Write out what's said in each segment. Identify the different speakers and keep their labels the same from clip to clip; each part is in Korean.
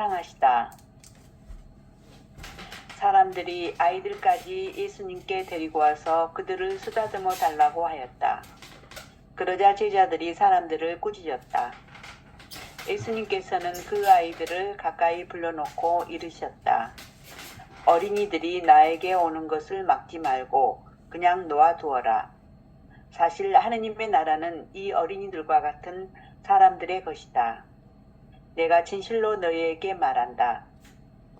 Speaker 1: 사랑하시다. 사람들이 아이들까지 예수님께 데리고 와서 그들을 쓰다듬어 달라고 하였다. 그러자 제자들이 사람들을 꾸짖었다. 예수님께서는 그 아이들을 가까이 불러놓고 이르셨다. 어린이들이 나에게 오는 것을 막지 말고 그냥 놓아두어라. 사실 하느님의 나라는 이 어린이들과 같은 사람들의 것이다. 내가 진실로 너희에게 말한다.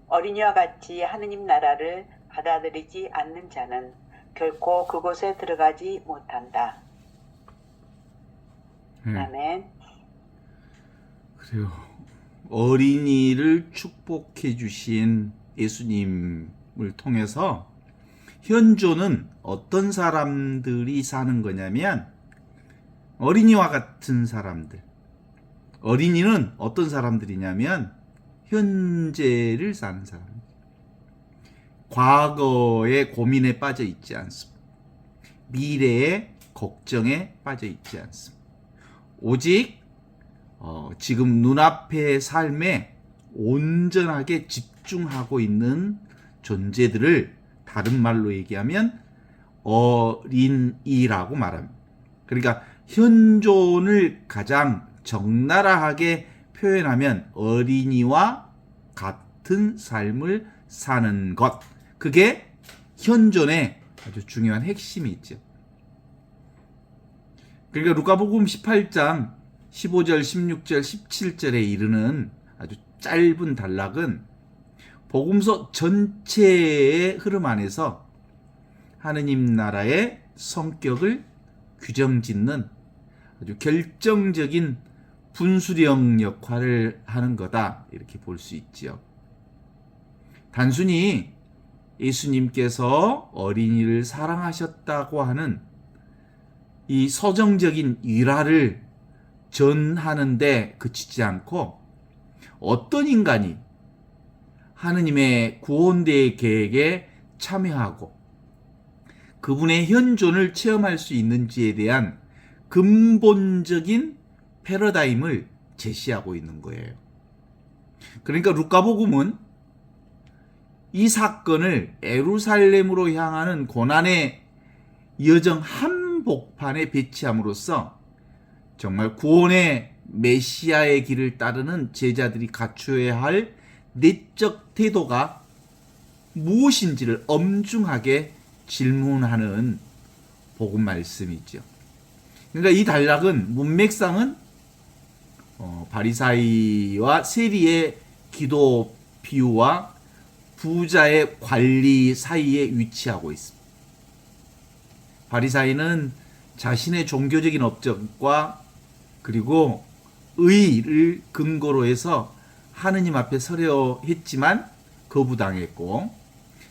Speaker 1: 어린이와 같이 하느님 나라를 받아들이지 않는 자는 결코 그곳에 들어가지 못한다. 아멘.
Speaker 2: 그래요. 어린이를 축복해 주신 예수님을 통해서 현존은 어떤 사람들이 사는 거냐면 어린이와 같은 사람들. 어린이는 어떤 사람들이냐면 현재를 사는 사람. 과거의 고민에 빠져 있지 않습니다. 미래의 걱정에 빠져 있지 않습니다. 오직 지금 눈앞의 삶에 온전하게 집중하고 있는 존재들을 다른 말로 얘기하면 어린이라고 말합니다. 그러니까 현존을 가장 적나라하게 표현하면 어린이와 같은 삶을 사는 것. 그게 현존의 아주 중요한 핵심이 있죠. 그러니까 루카복음 18장 15절, 16절, 17절에 이르는 아주 짧은 단락은 복음서 전체의 흐름 안에서 하느님 나라의 성격을 규정짓는 아주 결정적인 분수령 역할을 하는 거다. 이렇게 볼 수 있지요. 단순히 예수님께서 어린이를 사랑하셨다고 하는 이 서정적인 일화를 전하는데 그치지 않고 어떤 인간이 하느님의 구원대의 계획에 참여하고 그분의 현존을 체험할 수 있는지에 대한 근본적인 패러다임을 제시하고 있는 거예요. 그러니까 루카복음은 이 사건을 예루살렘으로 향하는 고난의 여정 한복판에 배치함으로써 정말 구원의 메시아의 길을 따르는 제자들이 갖추어야 할 내적 태도가 무엇인지를 엄중하게 질문하는 복음 말씀이죠. 그러니까 이 단락은 문맥상은 바리사이와 세리의 기도 비유와 부자의 관리 사이에 위치하고 있습니다. 바리사이는 자신의 종교적인 업적과 그리고 의를 근거로 해서 하느님 앞에 서려 했지만 거부당했고,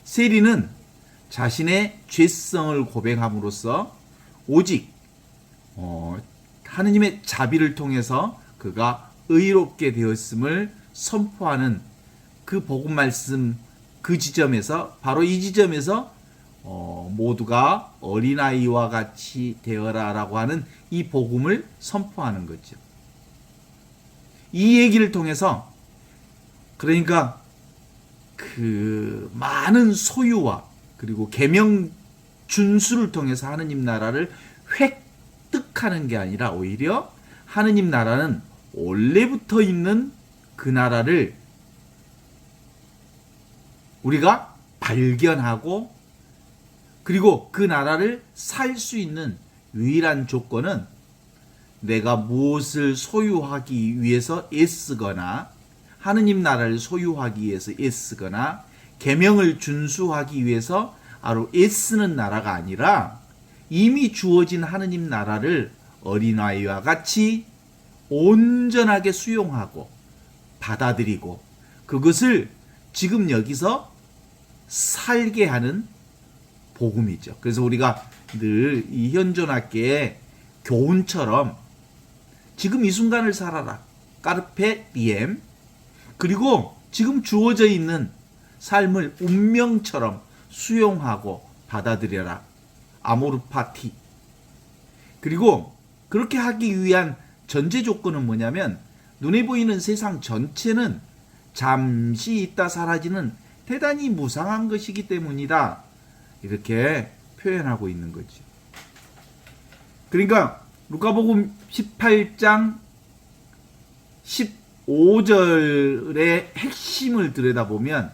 Speaker 2: 세리는 자신의 죄성을 고백함으로써 오직 하느님의 자비를 통해서 그가 의롭게 되었음을 선포하는 그 복음 말씀, 그 지점에서, 바로 이 지점에서 모두가 어린아이와 같이 되어라 라고 하는 이 복음을 선포하는 거죠. 이 얘기를 통해서 그러니까 그 많은 소유와 그리고 계명 준수를 통해서 하느님 나라를 획득하는 게 아니라 오히려 하느님 나라는 원래부터 있는 그 나라를 우리가 발견하고 그리고 그 나라를 살 수 있는 유일한 조건은 내가 무엇을 소유하기 위해서 애쓰거나 하느님 나라를 소유하기 위해서 애쓰거나 계명을 준수하기 위해서 애쓰는 나라가 아니라 이미 주어진 하느님 나라를 어린아이와 같이 온전하게 수용하고 받아들이고 그것을 지금 여기서 살게 하는 복음이죠. 그래서 우리가 늘 이 현존학계의 교훈처럼 지금 이 순간을 살아라. 까르페 디엠. 그리고 지금 주어져 있는 삶을 운명처럼 수용하고 받아들여라. 아모르 파티. 그리고 그렇게 하기 위한 전제 조건은 뭐냐면 눈에 보이는 세상 전체는 잠시 있다 사라지는 대단히 무상한 것이기 때문이다. 이렇게 표현하고 있는 거지. 그러니까 루카복음 18장 15절의 핵심을 들여다보면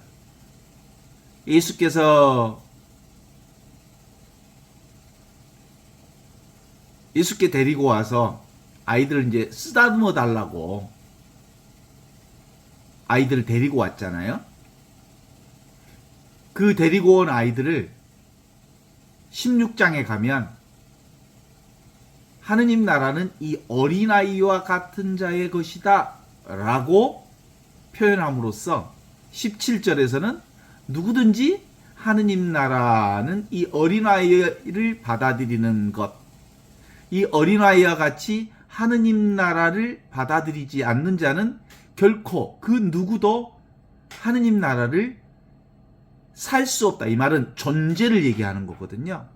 Speaker 2: 예수께 데리고 와서 아이들을 이제 쓰다듬어 달라고 아이들을 데리고 왔잖아요. 그 데리고 온 아이들을 16장에 가면 하느님 나라는 이 어린아이와 같은 자의 것이다 라고 표현함으로써 17절에서는 누구든지 하느님 나라는 이 어린아이를 받아들이는 것, 이 어린아이와 같이 하느님 나라를 받아들이지 않는 자는 결코 그 누구도 하느님 나라를 살 수 없다. 이 말은 존재를 얘기하는 거거든요.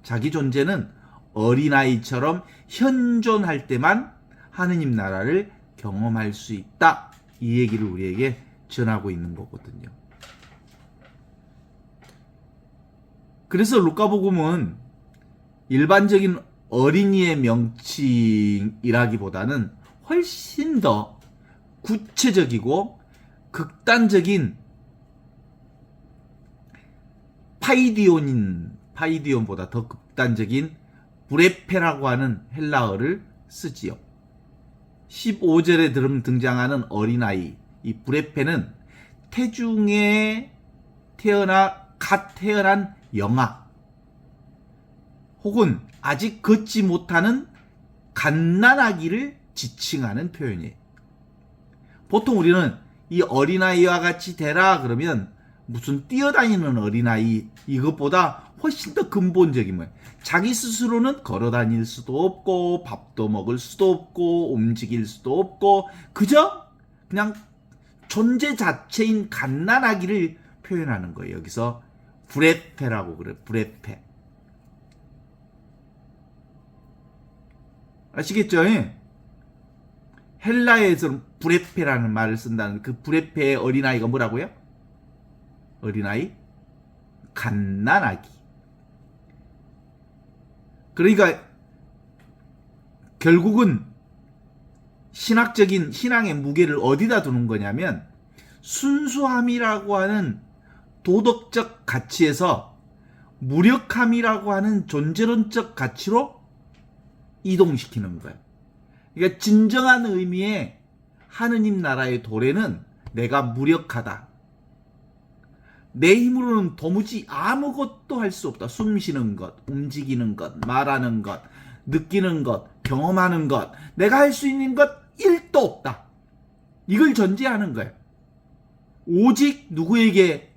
Speaker 2: 자기 존재는 어린아이처럼 현존할 때만 하느님 나라를 경험할 수 있다. 이 얘기를 우리에게 전하고 있는 거거든요. 그래서 루카복음은 일반적인 어린이의 명칭이라기보다는 훨씬 더 구체적이고 극단적인 파이디온보다 더 극단적인 브레페라고 하는 헬라어를 쓰지요. 15절에 등장하는 어린아이, 이 브레페는 태중에 갓 태어난 영아, 혹은 아직 걷지 못하는 갓난아기를 지칭하는 표현이에요. 보통 우리는 이 어린아이와 같이 되라 그러면 무슨 뛰어다니는 어린아이, 이것보다 훨씬 더 근본적인 거예요. 자기 스스로는 걸어 다닐 수도 없고 밥도 먹을 수도 없고 움직일 수도 없고 그저 그냥 존재 자체인 갓난아기를 표현하는 거예요. 여기서 브레페라고 그래요. 브레페. 아시겠죠? 헬라에서는 브레페라는 말을 쓴다는 그 브레페의 어린아이가 뭐라고요? 어린아이? 갓난아기. 그러니까 결국은 신앙의 무게를 어디다 두는 거냐면 순수함이라고 하는 도덕적 가치에서 무력함이라고 하는 존재론적 가치로 이동시키는 거예요. 그러니까 진정한 의미의 하느님 나라의 도래는 내가 무력하다. 내 힘으로는 도무지 아무것도 할 수 없다. 숨 쉬는 것, 움직이는 것, 말하는 것, 느끼는 것, 경험하는 것, 내가 할 수 있는 것 1도 없다. 이걸 전제하는 거예요. 오직 누구에게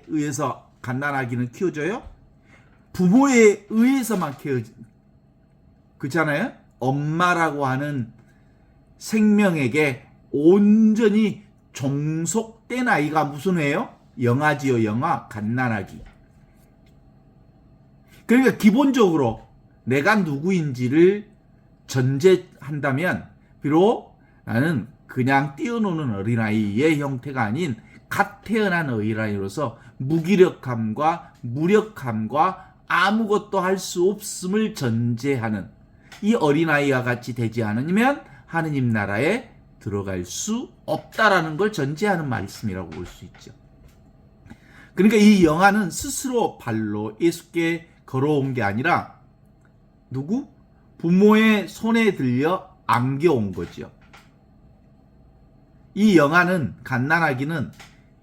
Speaker 2: 의해서 갓난아기는 키워져요? 부모에 의해서만 키워져. 그렇잖아요? 엄마라고 하는 생명에게 온전히 종속된 아이가 무슨 애요? 영아지요, 영아. 갓난아기. 그러니까 기본적으로 내가 누구인지를 전제한다면 비록 나는 그냥 뛰어노는 어린아이의 형태가 아닌 갓 태어난 어린아이로서 무기력함과 무력함과 아무것도 할 수 없음을 전제하는 이 어린아이와 같이 되지 않으면 하느님 나라에 들어갈 수 없다라는 걸 전제하는 말씀이라고 볼 수 있죠. 그러니까 이 영아는 스스로 발로 예수께 걸어온 게 아니라 누구? 부모의 손에 들려 안겨온 거죠. 이 영아는 갓난아기는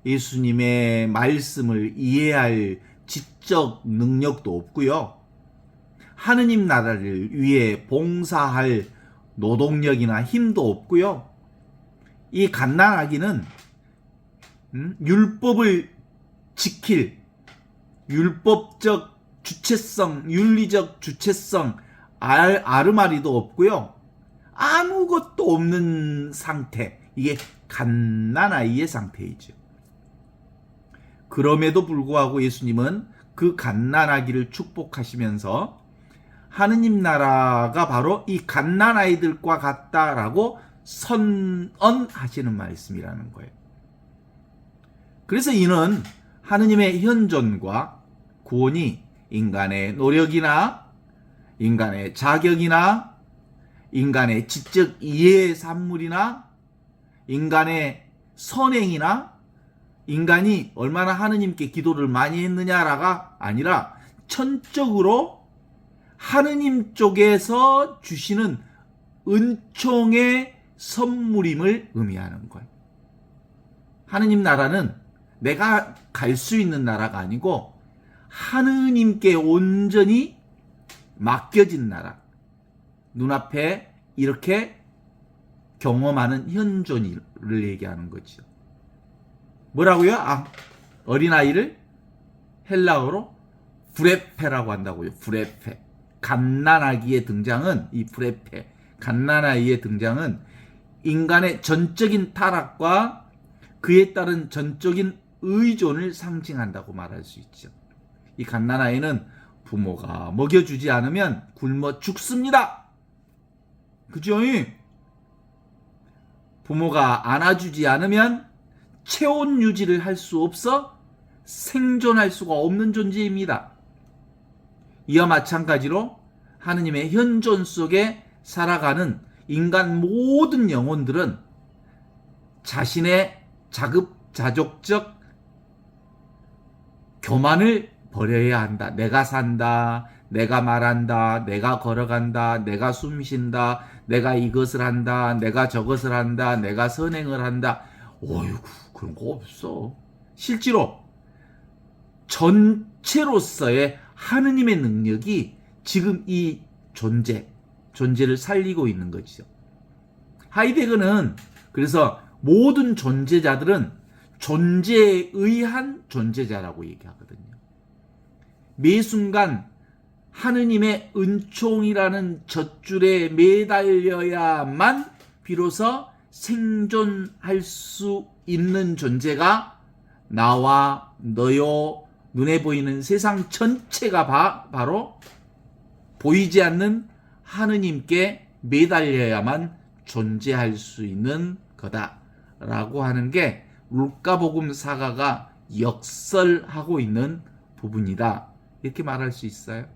Speaker 2: 예수님의 말씀을 이해할 지적 능력도 없고요. 하느님 나라를 위해 봉사할 노동력이나 힘도 없고요. 이 갓난아기는 율법을 지킬 율법적 주체성, 윤리적 주체성, 아르마리도 없고요. 아무것도 없는 상태. 이게 갓난아이의 상태이죠. 그럼에도 불구하고 예수님은 그 갓난아기를 축복하시면서 하느님 나라가 바로 이 갓난아이들과 같다라고 선언하시는 말씀이라는 거예요. 그래서 이는 하느님의 현존과 구원이 인간의 노력이나 인간의 자격이나 인간의 지적 이해의 산물이나 인간의 선행이나 인간이 얼마나 하느님께 기도를 많이 했느냐가 아니라 천적으로 하느님 쪽에서 주시는 은총의 선물임을 의미하는 거예요. 하느님 나라는 내가 갈 수 있는 나라가 아니고 하느님께 온전히 맡겨진 나라. 눈앞에 이렇게 경험하는 현존을 얘기하는 거죠. 뭐라고요? 어린아이를 헬라어로 브레페라고 한다고요. 브레페. 갓난아기의 등장은 이 브레페. 갓난아이의 등장은 인간의 전적인 타락과 그에 따른 전적인 의존을 상징한다고 말할 수 있죠. 이 갓난아이는 부모가 먹여주지 않으면 굶어 죽습니다. 그죠? 부모가 안아주지 않으면 체온 유지를 할 수 없어 생존할 수가 없는 존재입니다. 이와 마찬가지로 하느님의 현존 속에 살아가는 인간 모든 영혼들은 자신의 자급자족적 교만을 버려야 한다. 내가 산다. 내가 말한다. 내가 걸어간다. 내가 숨쉰다. 내가 이것을 한다. 내가 저것을 한다. 내가 선행을 한다. 어이구, 그런 거 없어. 실제로 전체로서의 하느님의 능력이 지금 이 존재를 살리고 있는 것이죠. 하이데거는 그래서 모든 존재자들은 존재에 의한 존재자라고 얘기하거든요. 매 순간 하느님의 은총이라는 젖줄에 매달려야만 비로소 생존할 수 있는 존재가 나와 너요 눈에 보이는 세상 전체가 바로 보이지 않는 하느님께 매달려야만 존재할 수 있는 거다라고 하는 게 루카복음 사가가 역설하고 있는 부분이다. 이렇게 말할 수 있어요.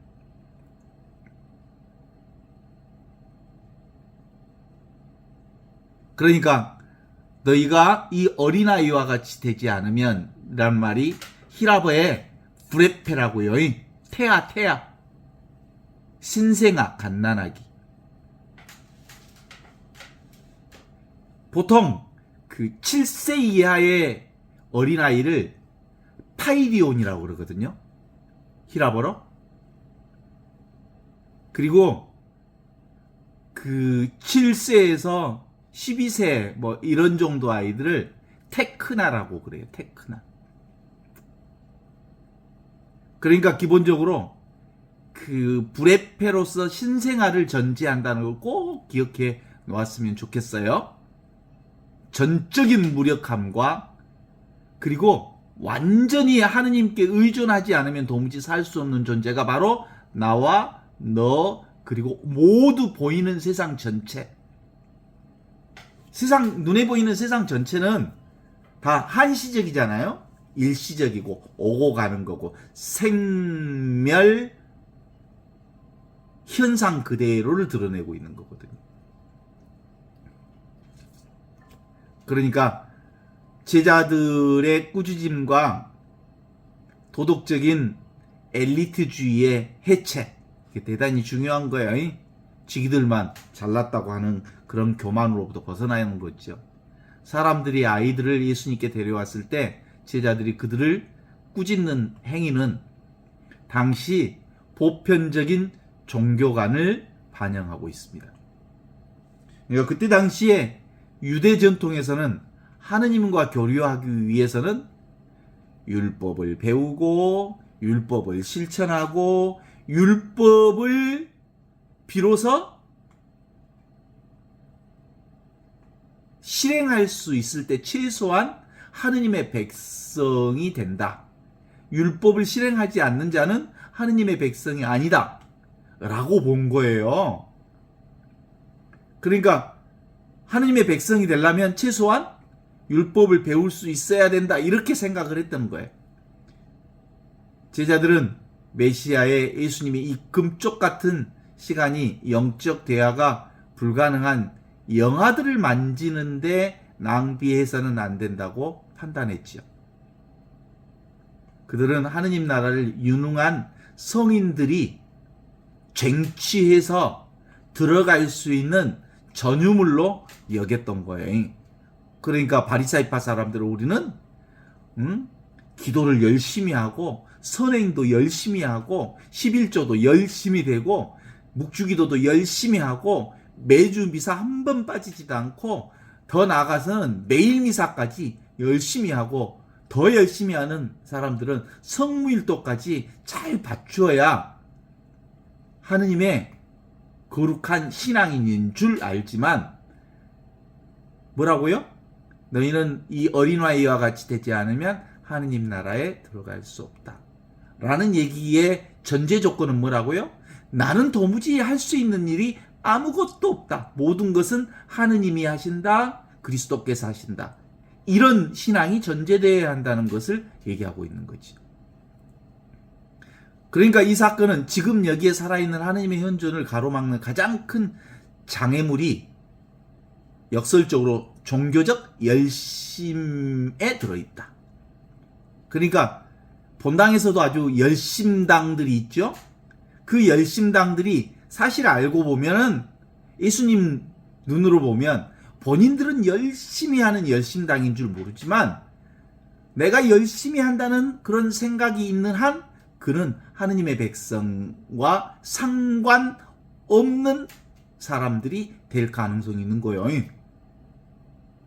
Speaker 2: 그러니까 너희가 이 어린아이와 같이 되지 않으면 란 말이 히라버의 브레페라고요. 태아 신생아 갓난아기. 보통 그 7세 이하의 어린아이를 파이디온이라고 그러거든요. 히라버로. 그리고 그 7세에서 12세 뭐 이런 정도 아이들을 테크나라고 그래요. 테크나. 그러니까 기본적으로 그 브레페로서 신생아를 전제한다는 걸 꼭 기억해 놓았으면 좋겠어요. 전적인 무력함과 그리고 완전히 하느님께 의존하지 않으면 도무지 살 수 없는 존재가 바로 나와 너 그리고 모두 보이는 세상 전체. 세상 눈에 보이는 세상 전체는 다 한시적이잖아요. 일시적이고 오고 가는 거고 생멸 현상 그대로를 드러내고 있는 거거든요. 그러니까 제자들의 꾸짖음과 도덕적인 엘리트주의의 해체, 이게 대단히 중요한 거예요. 지기들만 잘났다고 하는 그런 교만으로부터 벗어나는 거죠. 사람들이 아이들을 예수님께 데려왔을 때 제자들이 그들을 꾸짖는 행위는 당시 보편적인 종교관을 반영하고 있습니다. 그러니까 그때 당시에 유대 전통에서는 하느님과 교류하기 위해서는 율법을 배우고 율법을 실천하고 율법을 비로소 실행할 수 있을 때 최소한 하느님의 백성이 된다. 율법을 실행하지 않는 자는 하느님의 백성이 아니다. 라고 본 거예요. 그러니까 하느님의 백성이 되려면 최소한 율법을 배울 수 있어야 된다. 이렇게 생각을 했던 거예요. 제자들은 메시아의 예수님의 이 금쪽 같은 시간이 영적 대화가 불가능한 영아들을 만지는데 낭비해서는 안 된다고 판단했지요. 그들은 하느님 나라를 유능한 성인들이 쟁취해서 들어갈 수 있는 전유물로 여겼던 거예요. 그러니까 바리사이파 사람들은 우리는 기도를 열심히 하고 선행도 열심히 하고 11조도 열심히 되고 묵주기도도 열심히 하고 매주 미사 한 번 빠지지도 않고 더 나아가서는 매일 미사까지 열심히 하고 더 열심히 하는 사람들은 성무일도까지 잘 갖추어야 하느님의 거룩한 신앙인인 줄 알지만 뭐라고요? 너희는 이 어린아이와 같이 되지 않으면 하느님 나라에 들어갈 수 없다. 라는 얘기의 전제 조건은 뭐라고요? 나는 도무지 할 수 있는 일이 아무것도 없다. 모든 것은 하느님이 하신다. 그리스도께서 하신다. 이런 신앙이 전제되어야 한다는 것을 얘기하고 있는 거지. 그러니까 이 사건은 지금 여기에 살아있는 하느님의 현존을 가로막는 가장 큰 장애물이 역설적으로 종교적 열심에 들어있다. 그러니까 본당에서도 아주 열심당들이 있죠. 그 열심당들이 사실 알고 보면은 예수님 눈으로 보면 본인들은 열심히 하는 열심당인 줄 모르지만 내가 열심히 한다는 그런 생각이 있는 한 그는 하느님의 백성과 상관없는 사람들이 될 가능성이 있는 거예요.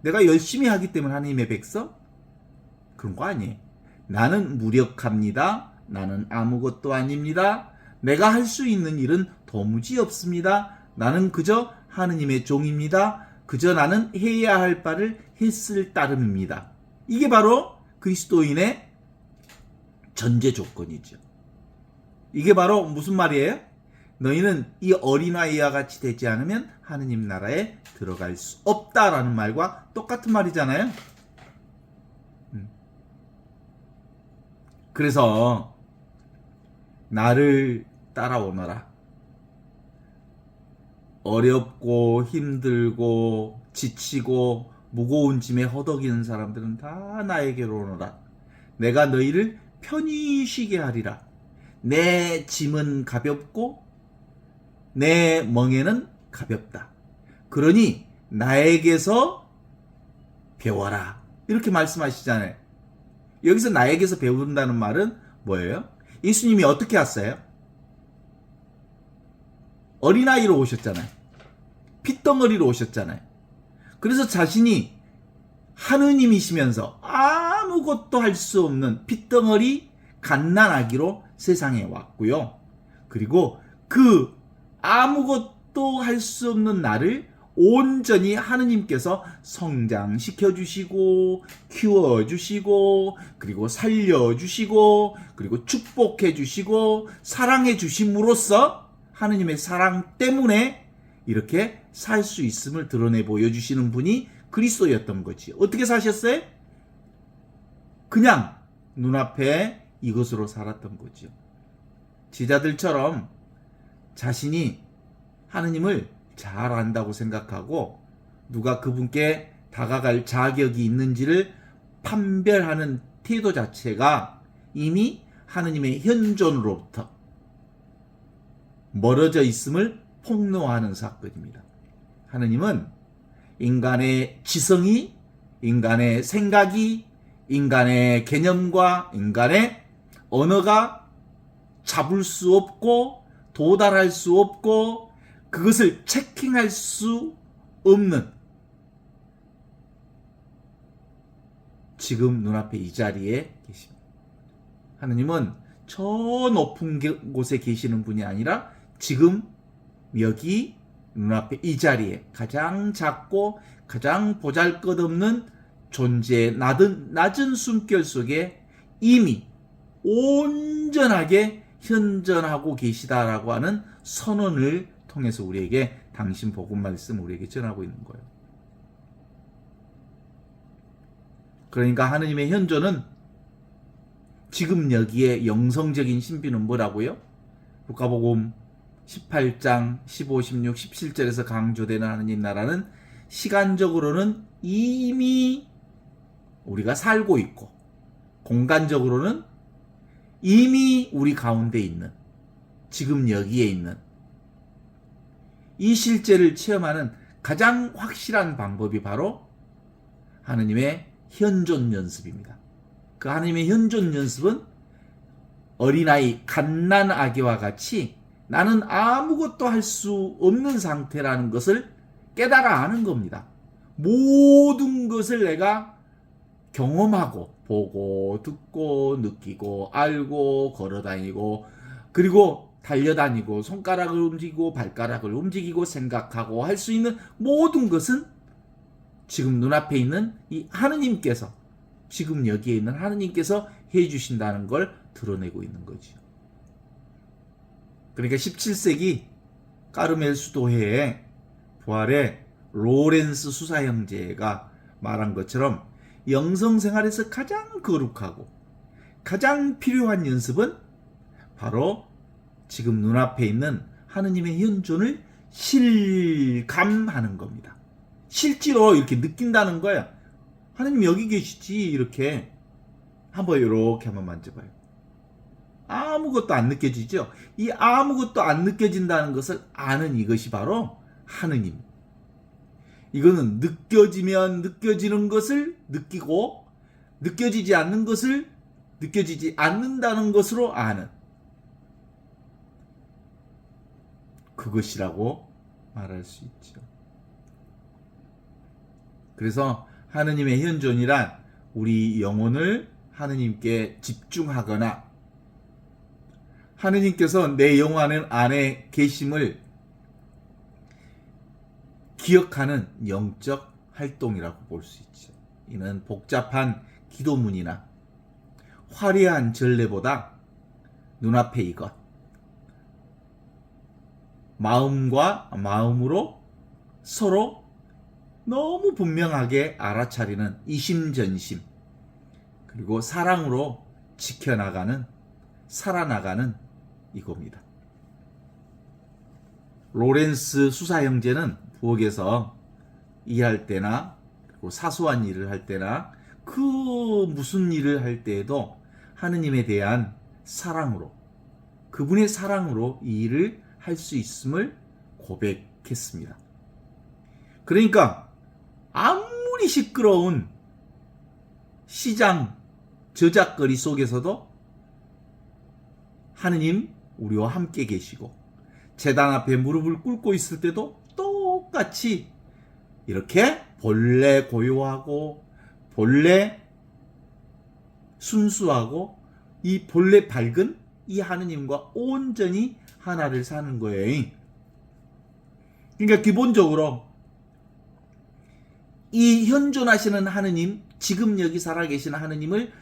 Speaker 2: 내가 열심히 하기 때문에 하느님의 백성? 그런 거 아니에요. 나는 무력합니다. 나는 아무것도 아닙니다. 내가 할 수 있는 일은 도무지 없습니다. 나는 그저 하느님의 종입니다. 그저 나는 해야 할 바를 했을 따름입니다. 이게 바로 그리스도인의 전제 조건이죠. 이게 바로 무슨 말이에요? 너희는 이 어린아이와 같이 되지 않으면 하느님 나라에 들어갈 수 없다라는 말과 똑같은 말이잖아요. 그래서 나를 따라오너라. 어렵고 힘들고 지치고 무거운 짐에 허덕이는 사람들은 다 나에게로 오너라. 내가 너희를 편히 쉬게 하리라. 내 짐은 가볍고 내 멍에는 가볍다. 그러니 나에게서 배워라. 이렇게 말씀하시잖아요. 여기서 나에게서 배운다는 말은 뭐예요? 예수님이 어떻게 왔어요? 어린아이로 오셨잖아요. 핏덩어리로 오셨잖아요. 그래서 자신이 하느님이시면서 아무것도 할 수 없는 핏덩어리 갓난아기로 세상에 왔고요. 그리고 그 아무것도 할 수 없는 나를 온전히 하느님께서 성장시켜 주시고 키워 주시고 그리고 살려 주시고 그리고 축복해 주시고 사랑해 주심으로써 하느님의 사랑 때문에 이렇게 살 수 있음을 드러내 보여주시는 분이 그리스도였던 거지. 어떻게 사셨어요? 그냥 눈앞에 이것으로 살았던 거죠. 제자들처럼 자신이 하느님을 잘 안다고 생각하고 누가 그분께 다가갈 자격이 있는지를 판별하는 태도 자체가 이미 하느님의 현존으로부터 멀어져 있음을 폭로하는 사건입니다. 하느님은 인간의 지성이, 인간의 생각이, 인간의 개념과 인간의 언어가 잡을 수 없고 도달할 수 없고 그것을 체킹할 수 없는 지금 눈앞에 이 자리에 계십니다. 하느님은 저 높은 곳에 계시는 분이 아니라 지금 여기 눈앞에 이 자리에 가장 작고 가장 보잘것없는 존재의 낮은 숨결 속에 이미 온전하게 현존하고 계시다라고 하는 선언을 통해서 우리에게 당신 복음 말씀 우리에게 전하고 있는 거예요. 그러니까 하느님의 현존은 지금 여기에 영성적인 신비는 뭐라고요? 루카복음 18장 15, 16, 17절에서 강조되는 하느님 나라는 시간적으로는 이미 우리가 살고 있고 공간적으로는 이미 우리 가운데 있는 지금 여기에 있는 이 실제를 체험하는 가장 확실한 방법이 바로 하느님의 현존 연습입니다. 그 하느님의 현존 연습은 어린아이 갓난아기와 같이 나는 아무것도 할 수 없는 상태라는 것을 깨달아 아는 겁니다. 모든 것을 내가 경험하고 보고 듣고 느끼고 알고 걸어다니고 그리고 달려다니고 손가락을 움직이고 발가락을 움직이고 생각하고 할 수 있는 모든 것은 지금 눈앞에 있는 이 하느님께서 지금 여기에 있는 하느님께서 해주신다는 걸 드러내고 있는 거죠. 그러니까 17세기 까르멜 수도회의 부활의 로렌스 수사 형제가 말한 것처럼 영성생활에서 가장 거룩하고 가장 필요한 연습은 바로 지금 눈앞에 있는 하느님의 현존을 실감하는 겁니다. 실제로 이렇게 느낀다는 거야. 하느님 여기 계시지. 이렇게 한번 이렇게 한번 만져봐요. 아무것도 안 느껴지죠. 이 아무것도 안 느껴진다는 것을 아는 이것이 바로 하느님. 이거는 느껴지면 느껴지는 것을 느끼고 느껴지지 않는 것을 느껴지지 않는다는 것으로 아는 그것이라고 말할 수 있죠. 그래서 하느님의 현존이란 우리 영혼을 하느님께 집중하거나 하느님께서 내 영혼 안에 계심을 기억하는 영적 활동이라고 볼 수 있죠. 이는 복잡한 기도문이나 화려한 전례보다 눈앞에 이것 마음과 마음으로 서로 너무 분명하게 알아차리는 이심전심 그리고 사랑으로 지켜나가는 살아나가는 이겁니다. 로렌스 수사 형제는 부엌에서 일할 때나 그리고 사소한 일을 할 때나 그 무슨 일을 할 때에도 하느님에 대한 사랑으로 그분의 사랑으로 이 일을 할 수 있음을 고백했습니다. 그러니까 아무리 시끄러운 시장 저작거리 속에서도 하느님 우리와 함께 계시고 제단 앞에 무릎을 꿇고 있을 때도 똑같이 이렇게 본래 고요하고 본래 순수하고 이 본래 밝은 이 하느님과 온전히 하나를 사는 거예요. 그러니까 기본적으로 이 현존하시는 하느님, 지금 여기 살아계시는 하느님을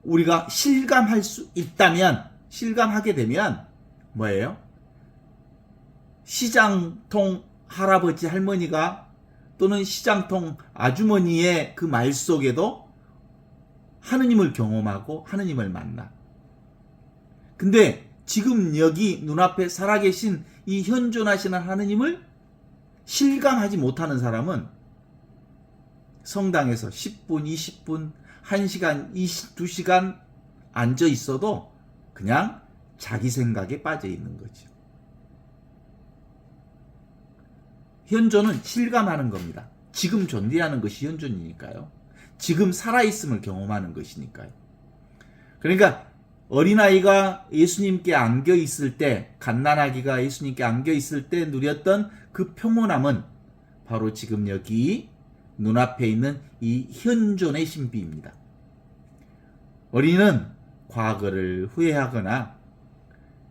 Speaker 2: 우리가 실감할 수 있다면, 실감하게 되면 뭐예요? 시장통 할아버지 할머니가 또는 시장통 아주머니의 그 말 속에도 하느님을 경험하고 하느님을 만나. 근데 지금 여기 눈앞에 살아계신 이 현존하시는 하느님을 실감하지 못하는 사람은 성당에서 10분, 20분, 1시간, 2시간 앉아 있어도 그냥 자기 생각에 빠져 있는 거죠. 현존은 실감하는 겁니다. 지금 존재하는 것이 현존이니까요. 지금 살아있음을 경험하는 것이니까요. 그러니까 어린아이가 예수님께 안겨 있을 때, 갓난아기가 예수님께 안겨 있을 때 누렸던 그 평온함은 바로 지금 여기 눈앞에 있는 이 현존의 신비입니다. 어린이는 과거를 후회하거나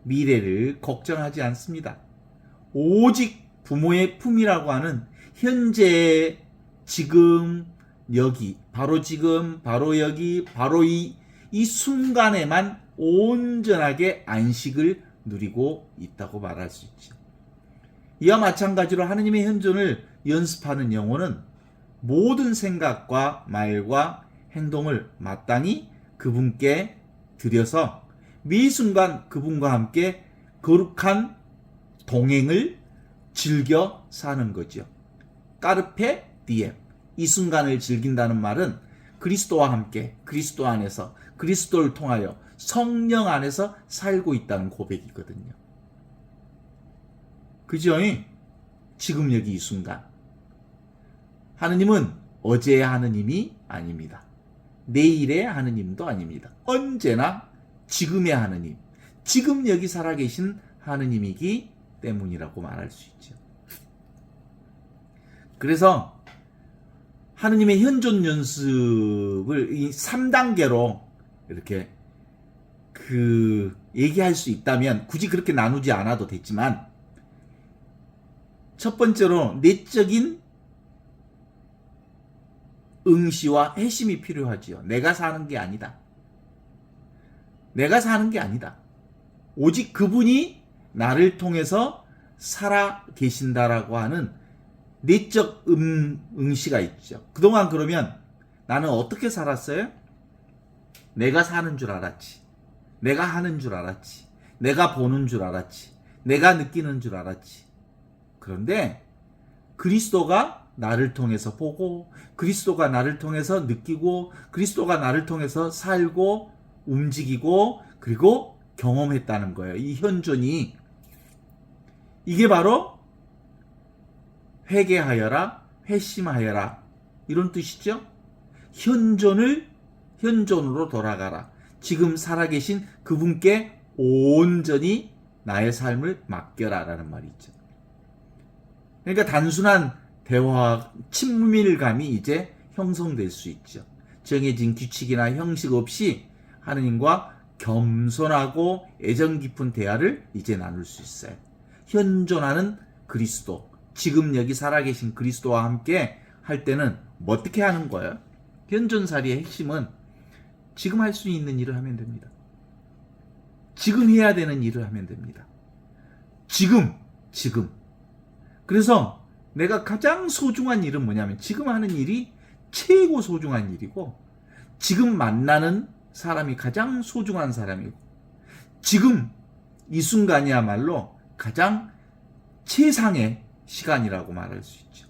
Speaker 2: 미래를 걱정하지 않습니다. 오직 부모의 품이라고 하는 현재의 지금 여기, 바로 지금, 바로 여기, 바로 이 순간에만 온전하게 안식을 누리고 있다고 말할 수 있죠. 이와 마찬가지로 하느님의 현존을 연습하는 영혼은 모든 생각과 말과 행동을 마땅히 그분께 드려서 매 순간 그분과 함께 거룩한 동행을 즐겨 사는 거죠. 까르페 디엠. 이 순간을 즐긴다는 말은 그리스도와 함께 그리스도 안에서 그리스도를 통하여 성령 안에서 살고 있다는 고백이거든요. 그죠? 지금 여기 이 순간. 하느님은 어제의 하느님이 아닙니다. 내일의 하느님도 아닙니다. 언제나 지금의 하느님, 지금 여기 살아계신 하느님이기 때문이라고 말할 수 있죠. 그래서 하느님의 현존 연습을 이 3단계로 이렇게 얘기할 수 있다면 굳이 그렇게 나누지 않아도 됐지만, 첫 번째로 내적인 응시와 회심이 필요하지요. 내가 사는 게 아니다. 내가 사는 게 아니다. 오직 그분이 나를 통해서 살아 계신다라고 하는 내적 응시가 있죠. 그동안 그러면 나는 어떻게 살았어요? 내가 사는 줄 알았지. 내가 하는 줄 알았지. 내가 보는 줄 알았지. 내가 느끼는 줄 알았지. 그런데 그리스도가 나를 통해서 보고, 그리스도가 나를 통해서 느끼고, 그리스도가 나를 통해서 살고 움직이고 그리고 경험했다는 거예요. 이 현존이, 이게 바로 회개하여라, 회심하여라, 이런 뜻이죠. 현존으로 돌아가라. 지금 살아계신 그분께 온전히 나의 삶을 맡겨라 라는 말이 있죠. 그러니까 단순한 대화, 친밀감이 이제 형성될 수 있죠. 정해진 규칙이나 형식 없이 하느님과 겸손하고 애정 깊은 대화를 이제 나눌 수 있어요. 현존하는 그리스도, 지금 여기 살아계신 그리스도와 함께 할 때는 뭐 어떻게 하는 거예요? 현존살이의 핵심은 지금 할 수 있는 일을 하면 됩니다. 지금 해야 되는 일을 하면 됩니다. 지금. 그래서 내가 가장 소중한 일은 뭐냐면 지금 하는 일이 최고 소중한 일이고, 지금 만나는 사람이 가장 소중한 사람이고, 지금 이 순간이야말로 가장 최상의 시간이라고 말할 수 있죠.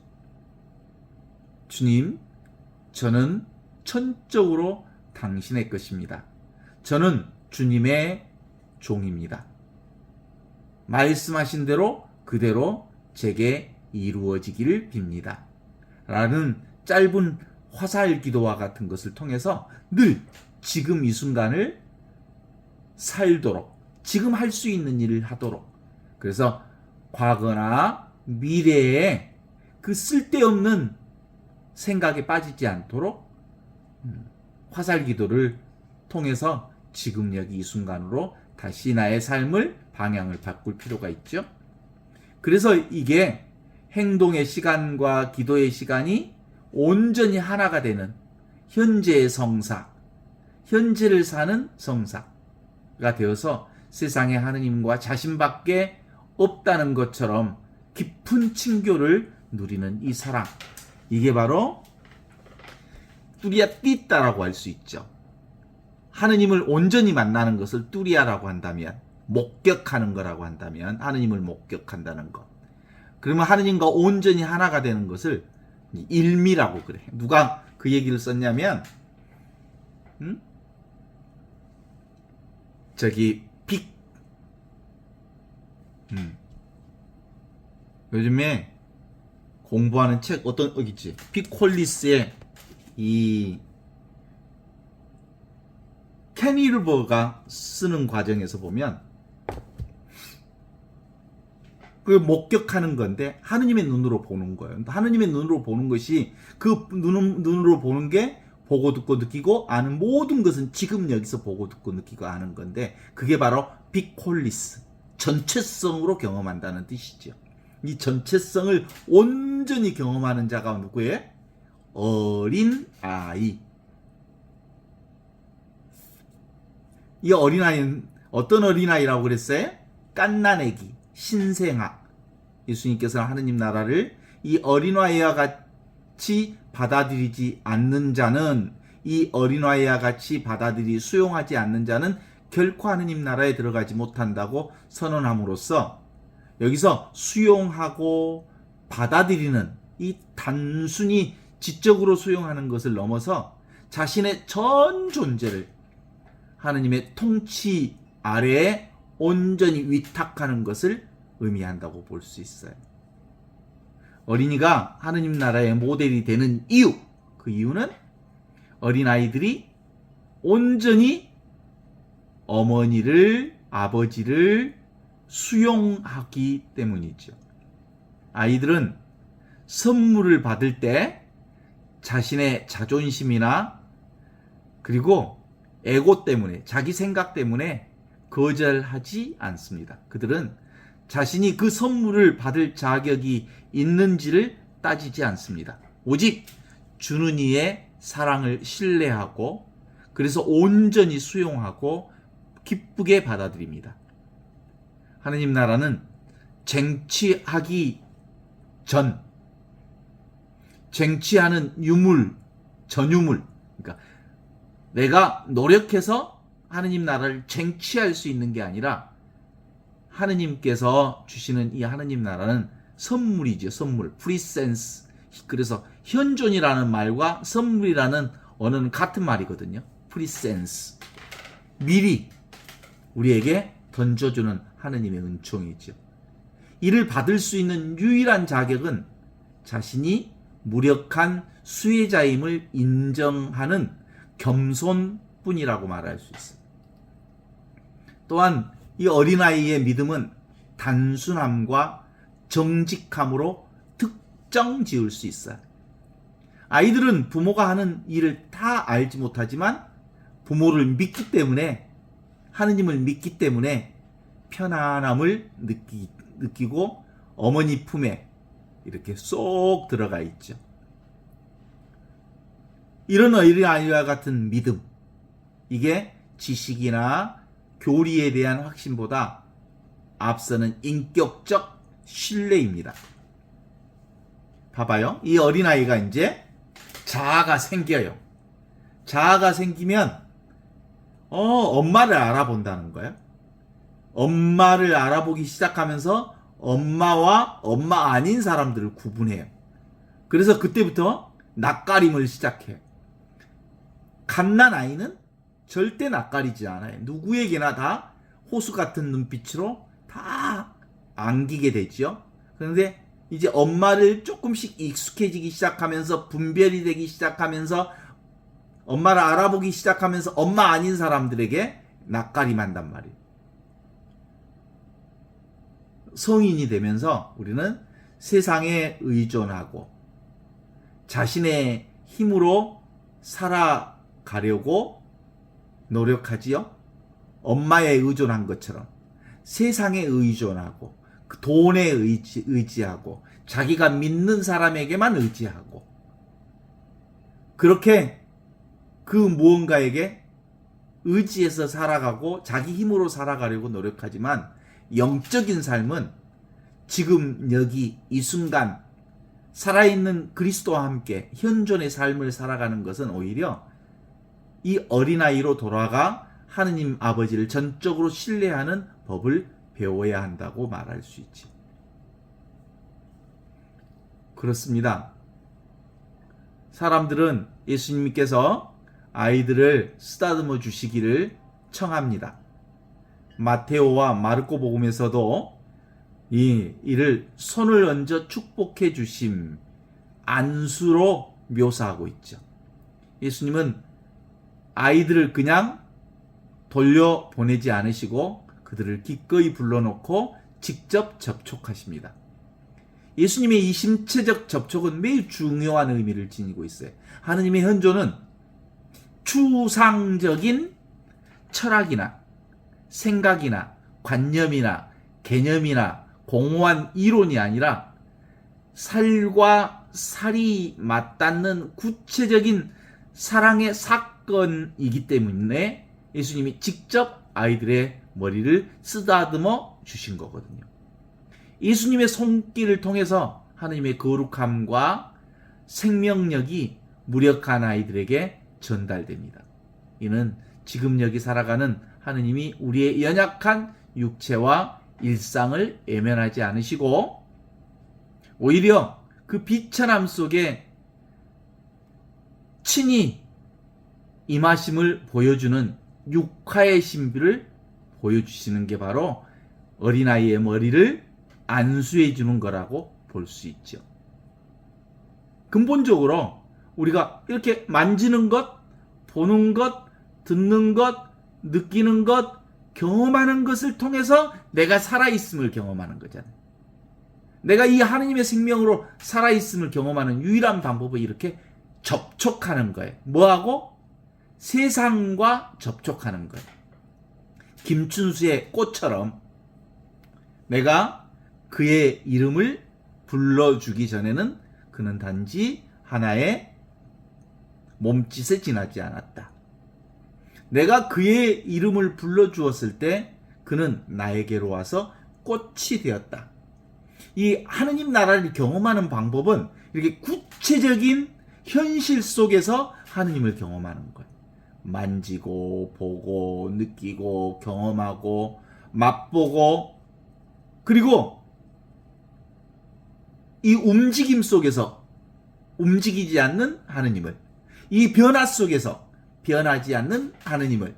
Speaker 2: 주님, 저는 천적으로 당신의 것입니다. 저는 주님의 종입니다. 말씀하신 대로 그대로 제게 이루어지기를 빕니다. 라는 짧은 화살 기도와 같은 것을 통해서 늘 지금 이 순간을 살도록, 지금 할 수 있는 일을 하도록, 그래서 과거나 미래에 그 쓸데없는 생각에 빠지지 않도록 화살 기도를 통해서 지금 여기 이 순간으로 다시 나의 삶을 방향을 바꿀 필요가 있죠. 그래서 이게 행동의 시간과 기도의 시간이 온전히 하나가 되는 현재의 성사, 현재를 사는 성사가 되어서 세상에 하느님과 자신밖에 없다는 것처럼 깊은 친교를 누리는 이 사랑, 이게 바로 뚜리아 띠따라고 할 수 있죠. 하느님을 온전히 만나는 것을 뚜리아라고 한다면, 목격하는 거라고 한다면, 하느님을 목격한다는 것. 그러면 하느님과 온전히 하나가 되는 것을 일미라고 그래. 누가 그 얘기를 썼냐면, 요즘에 공부하는 책 어떤 있지? 빅 콜리스의 이 캐니르버가 쓰는 과정에서 보면 그 목격하는 건데 하느님의 눈으로 보는 거예요. 하느님의 눈으로 보는 것이, 그 눈으로 보는 게 보고 듣고 느끼고 아는 모든 것은 지금 여기서 보고 듣고 느끼고 아는 건데, 그게 바로 빅홀리스, 전체성으로 경험한다는 뜻이죠. 이 전체성을 온전히 경험하는 자가 누구예요? 어린 아이. 이 어린아이는 어떤 어린아이라고 그랬어요? 갓난아기, 신생아. 예수님께서는 하느님 나라를 이 어린아이와 같이 받아들이지 않는 자는 이 어린아이와 같이 받아들이 수용하지 않는 자는 결코 하느님 나라에 들어가지 못한다고 선언함으로써 여기서 수용하고 받아들이는 이 단순히 지적으로 수용하는 것을 넘어서 자신의 전 존재를 하느님의 통치 아래에 온전히 위탁하는 것을 의미한다고 볼 수 있어요. 어린이가 하느님 나라의 모델이 되는 이유, 그 이유는 어린아이들이 온전히 어머니를, 아버지를 수용하기 때문이죠. 아이들은 선물을 받을 때 자신의 자존심이나 그리고 에고 때문에, 자기 생각 때문에 거절하지 않습니다. 그들은 자신이 그 선물을 받을 자격이 있는지를 따지지 않습니다. 오직 주는 이의 사랑을 신뢰하고 그래서 온전히 수용하고 기쁘게 받아들입니다. 하느님 나라는 쟁취하기 전, 쟁취하는 유물, 전유물, 그러니까 내가 노력해서 하느님 나라를 쟁취할 수 있는 게 아니라 하느님께서 주시는 이 하느님 나라는 선물이죠. 선물, 프리센스. 그래서 현존이라는 말과 선물이라는 언어는 같은 말이거든요. 프리센스. 미리 우리에게 던져주는 하느님의 은총이죠. 이를 받을 수 있는 유일한 자격은 자신이 무력한 수혜자임을 인정하는 겸손뿐이라고 말할 수 있습니다. 또한 이 어린아이의 믿음은 단순함과 정직함으로 특정 지을 수 있어요. 아이들은 부모가 하는 일을 다 알지 못하지만 부모를 믿기 때문에, 하느님을 믿기 때문에 편안함을 느끼고 어머니 품에 이렇게 쏙 들어가 있죠. 이런 어린아이와 같은 믿음, 이게 지식이나 교리에 대한 확신보다 앞서는 인격적 신뢰입니다. 봐봐요. 이 어린아이가 이제 자아가 생겨요. 자아가 생기면 엄마를 알아본다는 거예요. 엄마를 알아보기 시작하면서 엄마와 엄마 아닌 사람들을 구분해요. 그래서 그때부터 낯가림을 시작해요. 갓난 아이는 절대 낯가리지 않아요. 누구에게나 다 호수 같은 눈빛으로 다 안기게 되죠. 그런데 이제 엄마를 조금씩 익숙해지기 시작하면서, 분별이 되기 시작하면서, 엄마를 알아보기 시작하면서 엄마 아닌 사람들에게 낯가림한단 말이에요. 성인이 되면서 우리는 세상에 의존하고 자신의 힘으로 살아가려고 노력하지요. 엄마에 의존한 것처럼 세상에 의존하고 그 돈에 의지하고 자기가 믿는 사람에게만 의지하고 그렇게 그 무언가에게 의지해서 살아가고 자기 힘으로 살아가려고 노력하지만 영적인 삶은 지금 여기 이 순간 살아있는 그리스도와 함께 현존의 삶을 살아가는 것은 오히려 이 어린아이로 돌아가 하느님 아버지를 전적으로 신뢰하는 법을 배워야 한다고 말할 수 있지. 그렇습니다. 사람들은 예수님께서 아이들을 쓰다듬어 주시기를 청합니다. 마테오와 마르코 복음에서도 이를 손을 얹어 축복해 주심, 안수로 묘사하고 있죠. 예수님은 아이들을 그냥 돌려보내지 않으시고 그들을 기꺼이 불러놓고 직접 접촉하십니다. 예수님의 이 신체적 접촉은 매우 중요한 의미를 지니고 있어요. 하느님의 현존은 추상적인 철학이나 생각이나 관념이나 개념이나 공허한 이론이 아니라 살과 살이 맞닿는 구체적인 사랑의 사건이기 때문에 예수님이 직접 아이들의 머리를 쓰다듬어 주신 거거든요. 예수님의 손길을 통해서 하느님의 거룩함과 생명력이 무력한 아이들에게 전달됩니다. 이는 지금 여기 살아가는 하느님이 우리의 연약한 육체와 일상을 외면하지 않으시고 오히려 그 비천함 속에 친히 임하심을 보여주는 육화의 신비를 보여주시는 게 바로 어린아이의 머리를 안수해 주는 거라고 볼 수 있죠. 근본적으로 우리가 이렇게 만지는 것, 보는 것, 듣는 것, 느끼는 것, 경험하는 것을 통해서 내가 살아있음을 경험하는 거잖아요. 내가 이 하느님의 생명으로 살아있음을 경험하는 유일한 방법은 이렇게 접촉하는 거예요. 뭐하고? 세상과 접촉하는 거예요. 김춘수의 꽃처럼 내가 그의 이름을 불러주기 전에는 그는 단지 하나의 몸짓에 지나지 않았다. 내가 그의 이름을 불러주었을 때 그는 나에게로 와서 꽃이 되었다. 이 하느님 나라를 경험하는 방법은 이렇게 구체적인 현실 속에서 하느님을 경험하는 거예요. 만지고 보고 느끼고 경험하고 맛보고 그리고 이 움직임 속에서 움직이지 않는 하느님을, 이 변화 속에서 변하지 않는 하느님을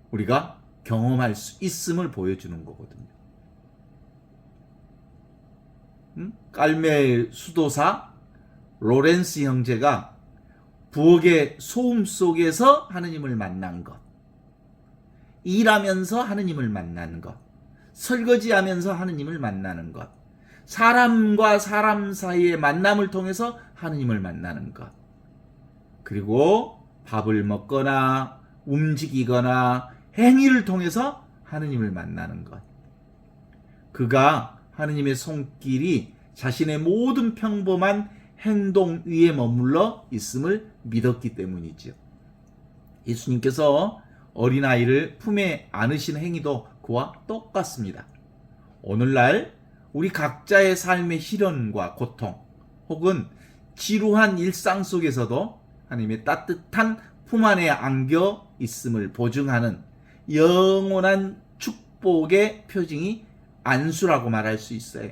Speaker 2: 우리가 경험할 수 있음을 보여주는 거거든요. 깔멜 수도사 로렌스 형제가 부엌의 소음 속에서 하느님을 만난 것, 일하면서 하느님을 만나는 것, 설거지하면서 하느님을 만나는 것, 사람과 사람 사이의 만남을 통해서 하느님을 만나는 것, 그리고 밥을 먹거나 움직이거나 행위를 통해서 하느님을 만나는 것. 그가 하느님의 손길이 자신의 모든 평범한 행동 위에 머물러 있음을 믿었기 때문이지요. 예수님께서 어린아이를 품에 안으신 행위도 그와 똑같습니다. 오늘날 우리 각자의 삶의 시련과 고통 혹은 지루한 일상 속에서도 하나님의 따뜻한 품 안에 안겨 있음을 보증하는 영원한 축복의 표징이 안수라고 말할 수 있어요.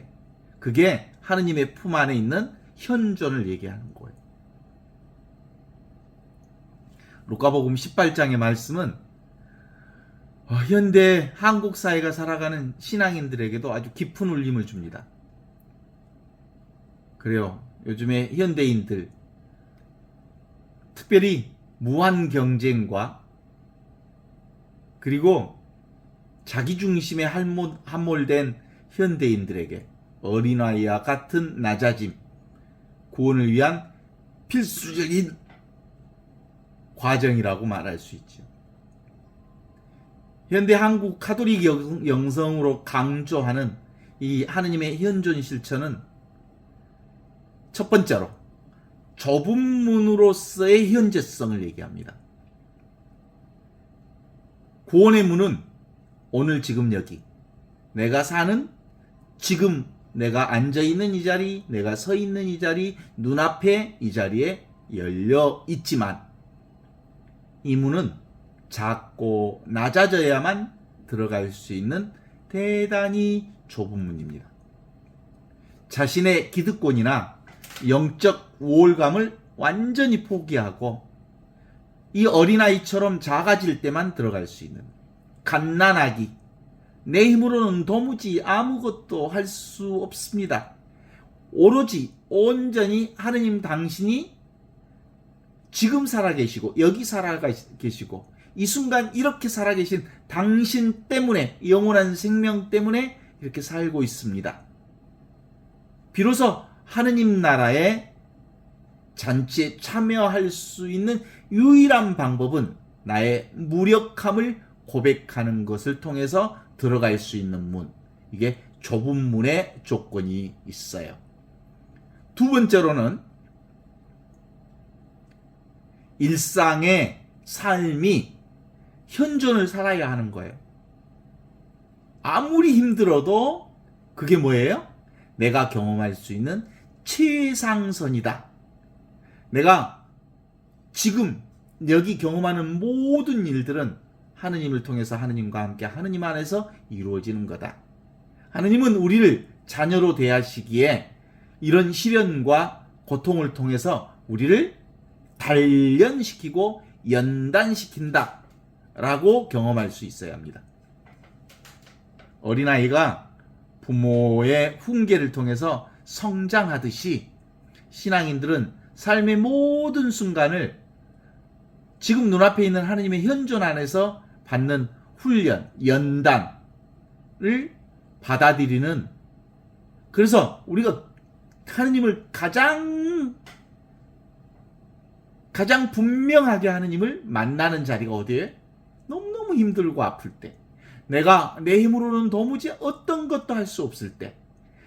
Speaker 2: 그게 하느님의 품 안에 있는 현존을 얘기하는 거예요. 루카복음 18장의 말씀은 현대 한국 사회가 살아가는 신앙인들에게도 아주 깊은 울림을 줍니다. 그래요. 요즘에 현대인들 특별히 무한 경쟁과 그리고 자기 중심에 함몰된 현대인들에게 어린아이와 같은 낮아짐, 구원을 위한 필수적인 과정이라고 말할 수 있죠. 현대 한국 카톨릭 영성으로 강조하는 이 하느님의 현존 실천은 첫 번째로 좁은 문으로서의 현재성을 얘기합니다. 구원의 문은 오늘 지금 여기, 내가 사는 지금 내가 앉아있는 이 자리, 내가 서 있는 이 자리, 눈앞에 이 자리에 열려 있지만 이 문은 작고 낮아져야만 들어갈 수 있는 대단히 좁은 문입니다. 자신의 기득권이나 영적 우월감을 완전히 포기하고 이 어린아이처럼 작아질 때만 들어갈 수 있는, 갓난아기, 내 힘으로는 도무지 아무것도 할 수 없습니다. 오로지 온전히 하느님 당신이 지금 살아계시고 여기 살아계시고 이 순간 이렇게 살아계신 당신 때문에, 영원한 생명 때문에 이렇게 살고 있습니다. 비로소 하느님 나라의 잔치에 참여할 수 있는 유일한 방법은 나의 무력함을 고백하는 것을 통해서 들어갈 수 있는 문, 이게 좁은 문의 조건이 있어요. 두 번째로는 일상의 삶이 현존을 살아야 하는 거예요. 아무리 힘들어도 그게 뭐예요? 내가 경험할 수 있는 최상선이다. 내가 지금 여기 경험하는 모든 일들은 하느님을 통해서 하느님과 함께 하느님 안에서 이루어지는 거다. 하느님은 우리를 자녀로 대하시기에 이런 시련과 고통을 통해서 우리를 단련시키고 연단시킨다 라고 경험할 수 있어야 합니다. 어린아이가 부모의 훈계를 통해서 성장하듯이 신앙인들은 삶의 모든 순간을 지금 눈앞에 있는 하느님의 현존 안에서 받는 훈련, 연단을 받아들이는, 그래서 우리가 하느님을 가장 분명하게 하느님을 만나는 자리가 어디예요? 너무너무 힘들고 아플 때, 내가 내 힘으로는 도무지 어떤 것도 할 수 없을 때,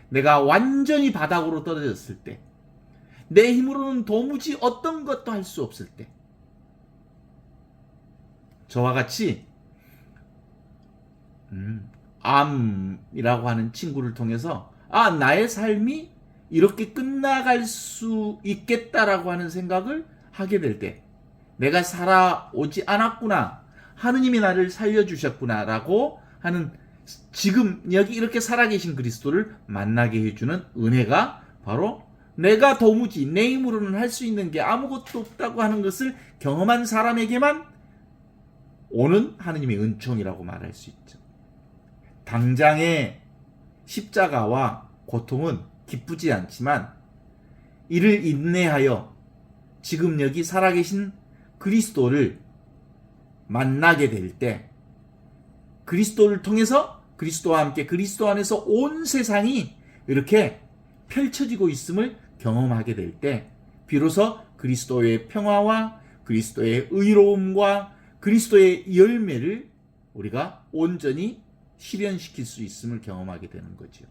Speaker 2: 내가 완전히 바닥으로 떨어졌을 때, 내 힘으로는 도무지 어떤 것도 할 수 없을 때, 저와 같이 암이라고 하는 친구를 통해서 나의 삶이 이렇게 끝나갈 수 있겠다라고 하는 생각을 하게 될 때, 내가 살아오지 않았구나, 하느님이 나를 살려주셨구나 라고 하는, 지금 여기 이렇게 살아계신 그리스도를 만나게 해주는 은혜가 바로 내가 도무지 내 힘으로는 할 수 있는 게 아무것도 없다고 하는 것을 경험한 사람에게만 오는 하느님의 은총이라고 말할 수 있죠. 당장의 십자가와 고통은 기쁘지 않지만 이를 인내하여 지금 여기 살아계신 그리스도를 만나게 될 때, 그리스도를 통해서 그리스도와 함께 그리스도 안에서 온 세상이 이렇게 펼쳐지고 있음을 경험하게 될 때, 비로소 그리스도의 평화와 그리스도의 의로움과 그리스도의 열매를 우리가 온전히 실현시킬 수 있음을 경험하게 되는 거죠.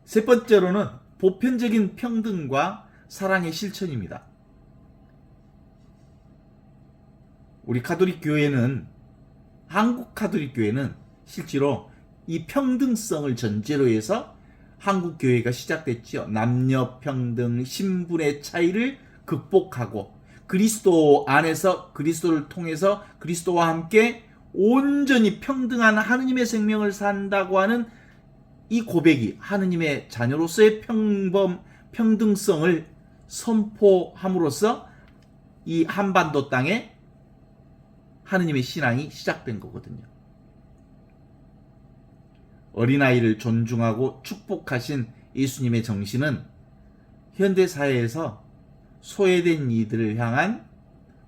Speaker 2: 세 번째로는 보편적인 평등과 사랑의 실천입니다. 우리 카톨릭 교회는, 한국 카톨릭 교회는 실제로 이 평등성을 전제로 해서 한국 교회가 시작됐지요. 남녀 평등, 신분의 차이를 극복하고 그리스도 안에서, 그리스도를 통해서 그리스도와 함께 온전히 평등한 하느님의 생명을 산다고 하는 이 고백이 하느님의 자녀로서의 평등성을 선포함으로써 이 한반도 땅에 하느님의 신앙이 시작된 거거든요. 어린아이를 존중하고 축복하신 예수님의 정신은 현대사회에서 소외된 이들을 향한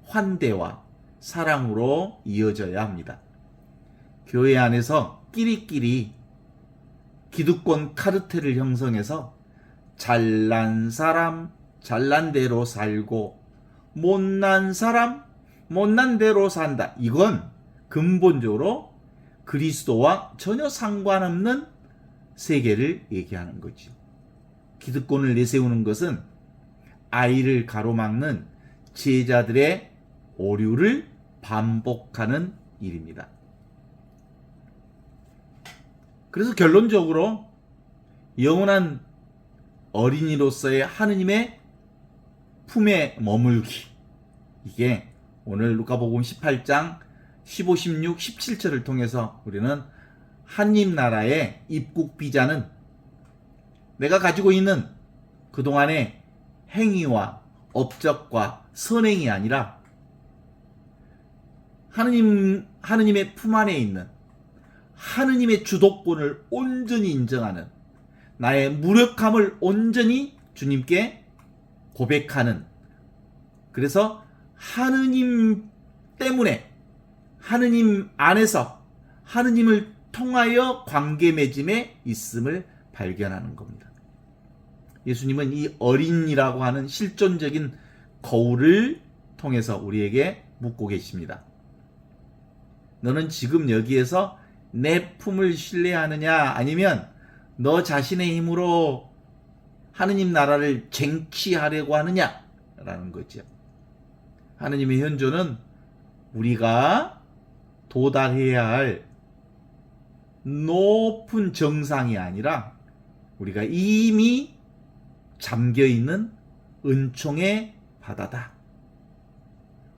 Speaker 2: 환대와 사랑으로 이어져야 합니다. 교회 안에서 끼리끼리 기득권 카르텔을 형성해서 잘난 사람 잘난 대로 살고 못난 사람 못난 대로 산다, 이건 근본적으로 그리스도와 전혀 상관없는 세계를 얘기하는 거죠. 기득권을 내세우는 것은 아이를 가로막는 제자들의 오류를 반복하는 일입니다. 그래서 결론적으로 영원한 어린이로서의 하느님의 품에 머물기, 이게 오늘 누가복음 18장 15, 16, 17절을 통해서 우리는 하느님 나라의 입국 비자는 내가 가지고 있는 그동안의 행위와 업적과 선행이 아니라 하느님의 품 안에 있는 하느님의 주도권을 온전히 인정하는, 나의 무력함을 온전히 주님께 고백하는, 그래서 하느님 때문에 하느님 안에서 하느님을 통하여 관계 맺음에 있음을 발견하는 겁니다. 예수님은 이 어린이라고 하는 실존적인 거울을 통해서 우리에게 묻고 계십니다. 너는 지금 여기에서 내 품을 신뢰하느냐, 아니면 너 자신의 힘으로 하느님 나라를 쟁취하려고 하느냐라는 거죠. 하느님의 현존은 우리가 도달해야 할 높은 정상이 아니라 우리가 이미 잠겨있는 은총의 바다다.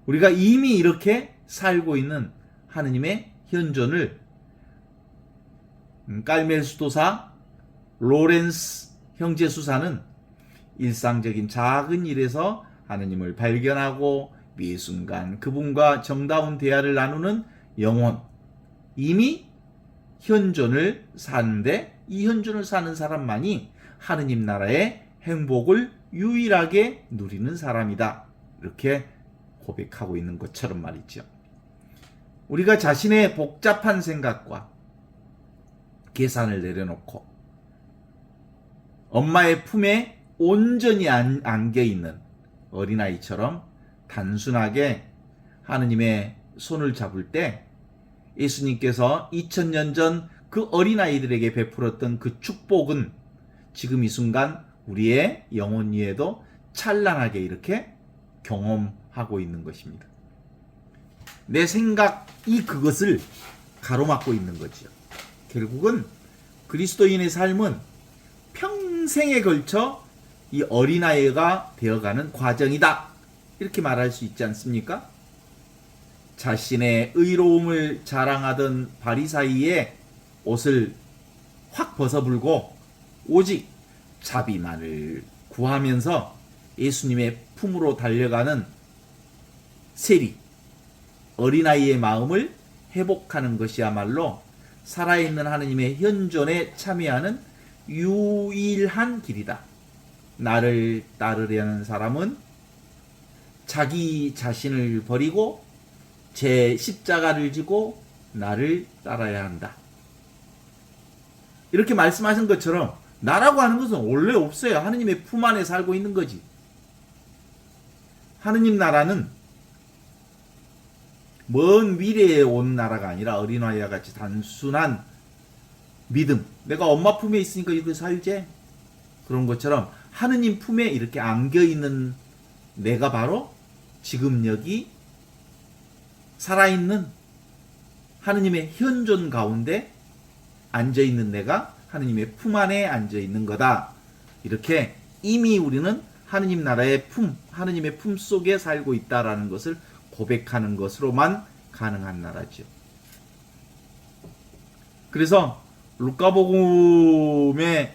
Speaker 2: 우리가 이미 이렇게 살고 있는 하느님의 현존을 깔멜 수도사 로렌스 형제 수사는 일상적인 작은 일에서 하느님을 발견하고 매 순간 그분과 정다운 대화를 나누는 영혼, 이미 현존을 사는데 이 현존을 사는 사람만이 하느님 나라의 행복을 유일하게 누리는 사람이다. 이렇게 고백하고 있는 것처럼 말이죠. 우리가 자신의 복잡한 생각과 계산을 내려놓고 엄마의 품에 온전히 안겨있는 어린아이처럼 단순하게 하느님의 손을 잡을 때 예수님께서 2000년 전 그 어린아이들에게 베풀었던 그 축복은 지금 이 순간 우리의 영혼 위에도 찬란하게 이렇게 경험하고 있는 것입니다. 내 생각이 그것을 가로막고 있는 거죠. 결국은 그리스도인의 삶은 평생에 걸쳐 이 어린아이가 되어가는 과정이다. 이렇게 말할 수 있지 않습니까? 자신의 의로움을 자랑하던 바리사이의 옷을 확 벗어불고 오직 자비만을 구하면서 예수님의 품으로 달려가는 세리, 어린아이의 마음을 회복하는 것이야말로 살아있는 하느님의 현존에 참여하는 유일한 길이다. 나를 따르려는 사람은 자기 자신을 버리고 제 십자가를 지고 나를 따라야 한다. 이렇게 말씀하신 것처럼 나라고 하는 것은 원래 없어요. 하느님의 품 안에 살고 있는 거지. 하느님 나라는 먼 미래에 온 나라가 아니라 어린아이와 같이 단순한 믿음. 내가 엄마 품에 있으니까 이렇게 살지. 그런 것처럼 하느님 품에 이렇게 안겨있는 내가 바로 지금 여기 살아있는 하느님의 현존 가운데 앉아있는 내가 하느님의 품 안에 앉아있는 거다. 이렇게 이미 우리는 하느님 나라의 품, 하느님의 품 속에 살고 있다라는 것을 고백하는 것으로만 가능한 나라죠. 그래서 루카복음의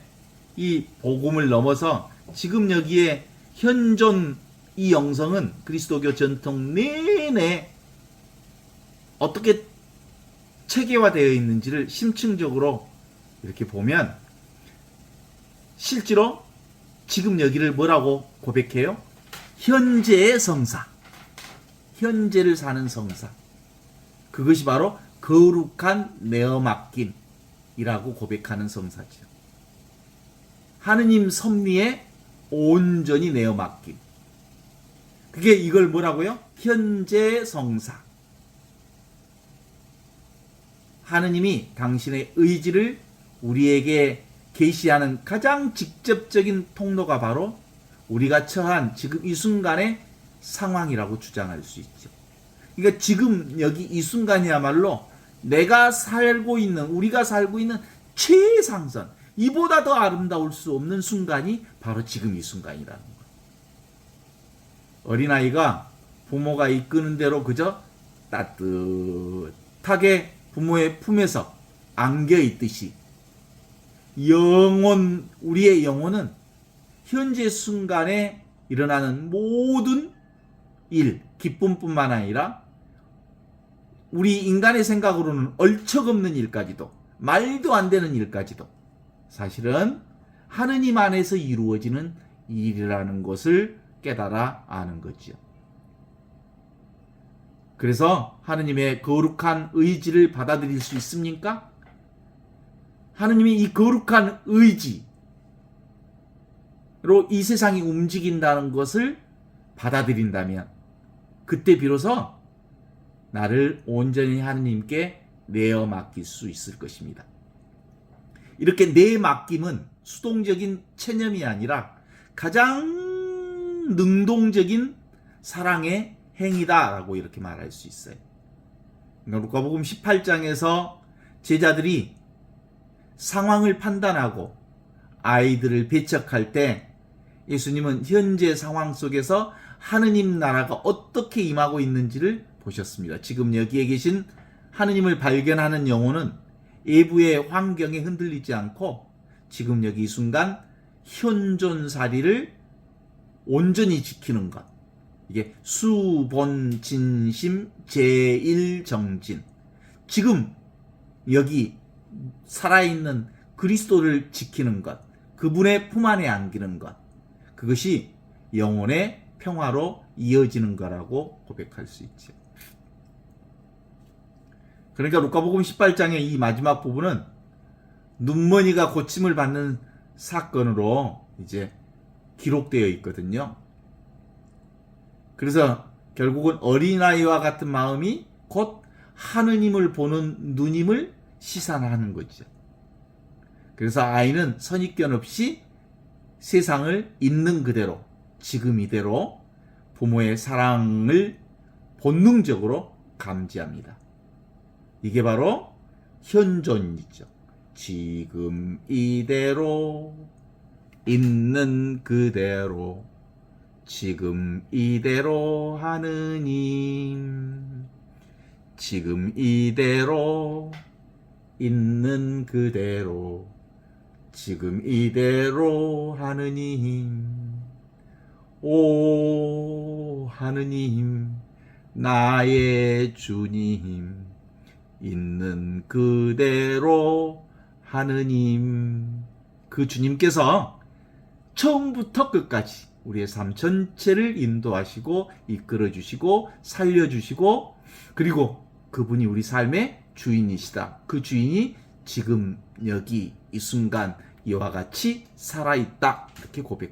Speaker 2: 이 복음을 넘어서 지금 여기에 현존 이 영성은 그리스도교 전통 내내 어떻게 체계화되어 있는지를 심층적으로 이렇게 보면 실제로 지금 여기를 뭐라고 고백해요? 현재의 성사. 현재를 사는 성사. 그것이 바로 거룩한 내어맡김이라고 고백하는 성사죠. 하느님 섭리에 온전히 내어맡김. 그게 이걸 뭐라고요? 현재 성사. 하느님이 당신의 의지를 우리에게 계시하는 가장 직접적인 통로가 바로 우리가 처한 지금 이 순간의 상황이라고 주장할 수 있죠. 그러니까 지금 여기 이 순간이야말로 내가 살고 있는, 우리가 살고 있는 최상선, 이보다 더 아름다울 수 없는 순간이 바로 지금 이 순간이라는 거예요. 어린아이가 부모가 이끄는 대로 그저 따뜻하게 부모의 품에서 안겨 있듯이 우리의 영혼은 현재 순간에 일어나는 모든 일, 기쁨뿐만 아니라 우리 인간의 생각으로는 얼척없는 일까지도, 말도 안 되는 일까지도 사실은 하느님 안에서 이루어지는 일이라는 것을 깨달아 아는 거지요. 그래서 하느님의 거룩한 의지를 받아들일 수 있습니까? 하느님이 이 거룩한 의지로 이 세상이 움직인다는 것을 받아들인다면 그때 비로소 나를 온전히 하느님께 내어 맡길 수 있을 것입니다. 이렇게 내 맡김은 수동적인 체념이 아니라 가장 능동적인 사랑의 행위다라고 이렇게 말할 수 있어요. 루카복음 18장에서 제자들이 상황을 판단하고 아이들을 배척할 때 예수님은 현재 상황 속에서 하느님 나라가 어떻게 임하고 있는지를 보셨습니다. 지금 여기에 계신 하느님을 발견하는 영혼은 외부의 환경에 흔들리지 않고 지금 여기 이 순간 현존사리를 온전히 지키는 것. 이게 수본진심 제1정진. 지금 여기 살아있는 그리스도를 지키는 것. 그분의 품 안에 안기는 것. 그것이 영혼의 평화로 이어지는 거라고 고백할 수 있죠. 그러니까 루카복음 18장의 이 마지막 부분은 눈머니가 고침을 받는 사건으로 이제 기록되어 있거든요. 그래서 결국은 어린아이와 같은 마음이 곧 하느님을 보는 눈임을 시사하는 거죠. 그래서 아이는 선입견 없이 세상을 있는 그대로 지금 이대로 부모의 사랑을 본능적으로 감지합니다. 이게 바로 현존이죠. 지금 이대로 있는 그대로 지금 이대로 하느님 지금 이대로 있는 그대로 지금 이대로 하느님 오 하느님 나의 주님 있는 그대로 하느님 그 주님께서 처음부터 끝까지 우리의 삶 전체를 인도하시고 이끌어주시고 살려주시고 그리고 그분이 우리 삶의 주인이시다. 그 주인이 지금 여기 이 순간 이와 같이 살아있다. 이렇게 고백할